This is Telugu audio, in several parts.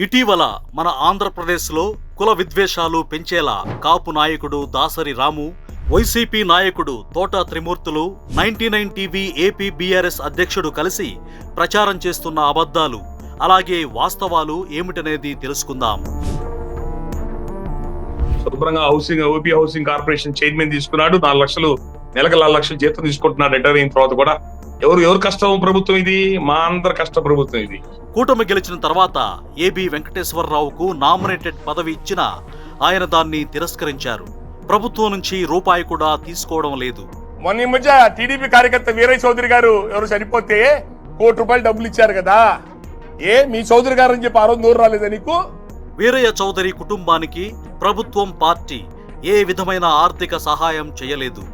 ఇటీవల మన ఆంధ్రప్రదేశ్లో కుల విద్వేషాలు పెంచేలా కాపు నాయకుడు దాసరి రాము, వైసీపీ నాయకుడు తోట త్రిమూర్తులు, 99 టీవీ ఏపీ బీఆర్ఎస్ అధ్యక్షుడు కలిసి ప్రచారం చేస్తున్న అబద్ధాలు అలాగే వాస్తవాలు ఏమిటనేది తెలుసుకుందాం. శుభ్రంగా ఓపీ హౌసింగ్ కార్పొరేషన్ చైర్మన్ తీసుకున్నాడు. 4 లక్షలు నెలకు 4 లక్షలు జీతం తీసుకుంటున్నాడు. రిటైర్ అయిన తర్వాత కూడా ఎవరు కష్టం ప్రభుత్వం ఇది? మా అందరి కష్ట ప్రభుత్వం ఇది. కూటమి గెలిచిన తర్వాత ఏబి వెంకటేశ్వరరావుకు నామినేటెడ్ పదవి ఇచ్చినా ఆయన దాన్ని తిరస్కరించారు. ప్రభుత్వం నుంచి రూపాయి కూడా తీసుకోవడం లేదు. మొన్న ఈ మధ్య టీడీపీ కార్యకర్త వీరయ్య చౌదరి గారు ఎవరు చనిపోతే ₹1 కోటి డబ్బులు ఇచ్చారు కదా, మీ చౌదరి గారు అని చెప్పి ఆ రోజు నోరు రాలేదా నీకు? వీరయ్య చౌదరి కుటుంబానికి ప్రభుత్వం, పార్టీ ఏ విధమైన ఆర్థిక సహాయం చేయలేదు.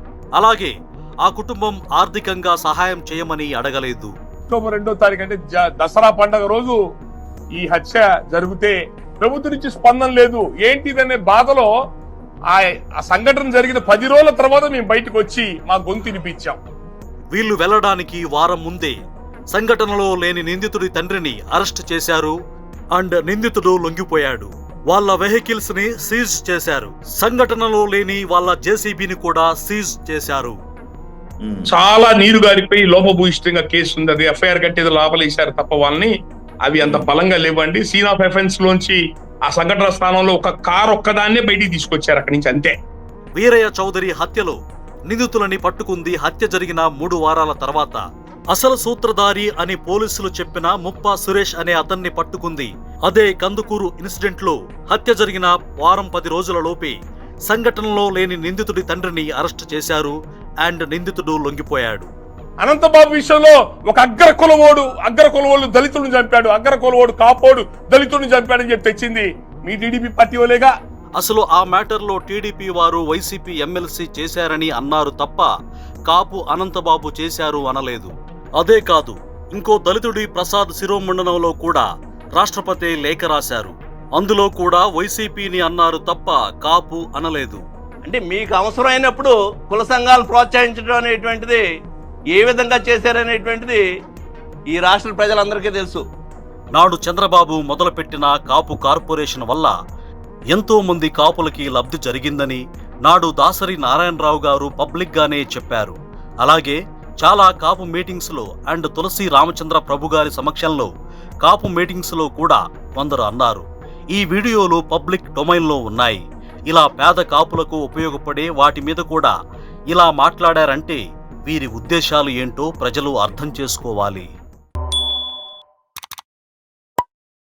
అలాగే ఆ కుటుంబం ఆర్థికంగా సహాయం చేయమని అడగలేదు. అక్టోబర్ 2వ తారీఖు అంటే దసరా పండుగ రోజు ఈ హత్య జరిగితే ప్రభుత్వం నుంచి స్పందన లేదు. ఏంటిదనే బాధలో ఆ సంఘటన జరిగిన 10 రోజుల తర్వాత మేము బయటకు వచ్చి మా గొంతు వినిపించాం. వీళ్లు వెళ్లడానికి వారం ముందే సంఘటనలో లేని నిందితుడి తండ్రిని అరెస్ట్ చేశారు అండ్ నిందితుడు లొంగిపోయాడు. వాళ్ళ వెహికల్స్ ని సీజ్ చేశారు. సంఘటనలో లేని వాళ్ళ జేసీబీని కూడా సీజ్ చేశారు. చాలా నీరు గారిపోయి లోపభూయిష్టంగా కేసు ఉంది. అది ఎఫ్ఐఆర్ కట్టేది లోపలేశారు తప్ప వాళ్ళని అవి అంత బలంగా లేవండి. సీన్ ఆఫ్ ఎఫెన్స్ లోంచి ఆ సంఘటన స్థానంలో ఒక కార్ ఒక్కదాన్నే బయటికి తీసుకొచ్చారు అక్కడి నుంచి, అంతే. వీరయ్య చౌదరి హత్యలో నిందితులని పట్టుకుంది హత్య జరిగిన 3 వారాల తర్వాత. అసలు సూత్రధారి అని పోలీసులు చెప్పిన ముప్పా సురేష్ అనే అతన్ని పట్టుకుంది అదే కందుకూరు ఇన్సిడెంట్ లో. హత్య జరిగిన వారం 10 రోజుల లోపే సంఘటనలో లేని నిందితుడి తండ్రిని అరెస్ట్ చేశారు అండ్ నిందితుడు లొంగిపోయాడు. అనంతబాబు విషయంలో ఒక అగ్ర కులవోడు దళితుడిని చంపాడు, అగ్ర కులవోడు కాపోడు దళితుడిని చంపాడని చెప్పి తెచ్చింది మీ టీడీపీ పార్టీ వాళ్ళేగా. అసలు ఆ మ్యాటర్లో టీడీపీ వారు వైసీపీ ఎమ్మెల్సీ చేశారని అన్నారు తప్ప కాపు అనంతబాబు చేశారు అనలేదు. అదే కాదు, ఇంకో దళితుడి ప్రసాద్ శిరోమండనంలో కూడా రాష్ట్రపతి లేఖ రాశారు. అందులో కూడా వైసీపీని అన్నారు తప్ప కాపు అనలేదు. అంటే మీకు అవసరమైనప్పుడు కుల సంఘాలను ప్రోత్సహించడం అనేటువంటిది ఏ విధంగా చేశారనేటువంటిది ఈ రాష్ట్ర ప్రజలందరికీ తెలుసు. నాడు చంద్రబాబు మొదలుపెట్టిన కాపు కార్పొరేషన్ వల్ల ఎంతో మంది కాపులకి లబ్ధి జరిగిందని నాడు దాసరి నారాయణరావు గారు పబ్లిక్ గానే చెప్పారు. అలాగే చాలా కాపు మీటింగ్స్ లో అండ్ తులసి రామచంద్ర ప్రభు గారి సమక్షంలో కాపు మీటింగ్స్ లో కూడా కొందరు అన్నారు. ఈ వీడియోలు పబ్లిక్ డొమైన్ లో ఉన్నాయి. ఇలా పేద కాపులకు ఉపయోగపడే వాటి మీద కూడా ఇలా మాట్లాడారంటే వీరి ఉద్దేశాలు ఏంటో ప్రజలు అర్థం చేసుకోవాలి.